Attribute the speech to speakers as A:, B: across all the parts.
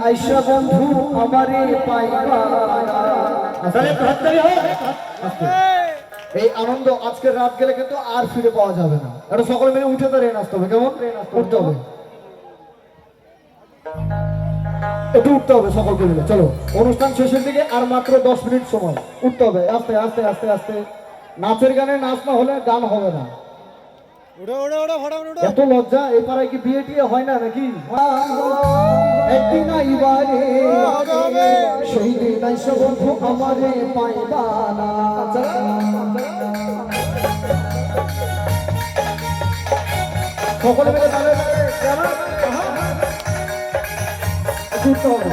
A: আইসা বন্ধু আমারে পাইবা। এই আনন্দ আজকের রাত গেলে কিন্তু আর ফিরে পাওয়া যাবে না। এটা সকলে মিলে উঠে দাঁড়িয়ে নাচতে হবে। কেমন উঠতে হবে, একটু উঠতে হবে সকলকে মিলে। চলো, অনুষ্ঠান শেষের দিকে আর মাত্র 10 মিনিট সময়। উঠতে হবে আস্তে আস্তে আস্তে আস্তে। নাচের গানে নাচ না হলে গান হবে না। এত লজ্জা, এই পাড়ায় কি বিয়ে টিয়ে হয় না নাকি? একদিন আইবারে সেই দিন আইসা বন্ধু আমারে পাইবা না। সকলে মিলে উঠতে হবে।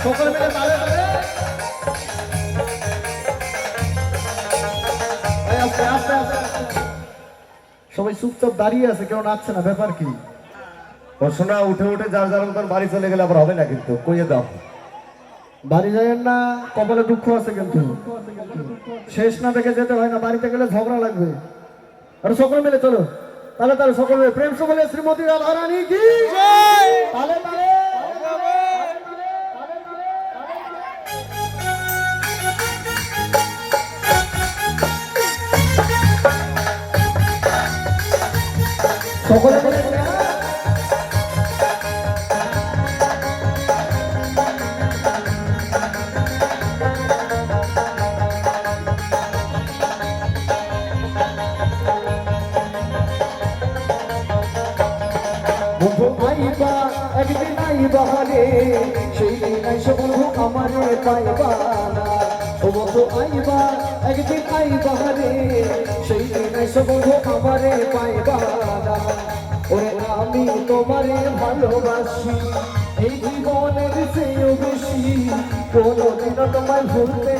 A: সকলে মিলে তালে তালে আস্তে আস্তে আস্তে। সবাই চুপচাপ দাঁড়িয়ে আছে, কেউ নাচছে না, ব্যাপার কি?
B: শোনা উঠে উঠে যার যার মতন বাড়ি চলে গেলে আবার হবে না, কিন্তু কইয়ে দাও।
A: বাড়ি যাবেন না, কপালে দুঃখ আছে কিন্তু শেষ না দেখে যেতে হয় না। বাড়িতে গেলে ঝগড়া লাগবে। আর সকলে মিলে চলো তাহলে তাহলে সকলে মিলে প্রেম সকলে শ্রীমতী রাধারানী কি তালে তালে। সকলে মিলে বন্ধু আইবা একদিন আইবা রে সেই দিন আইসা বন্ধু আমারে পাইবা না। ও বন্ধু আইবা একদিন আইবা রে সেই দিন আইসা বন্ধু আমারে পাইবা না। ওরে আমি তোমারে ভালোবাসি এই জীবনের চেয়েও বেশি, কোনোদিনও তোমায় ভুলতে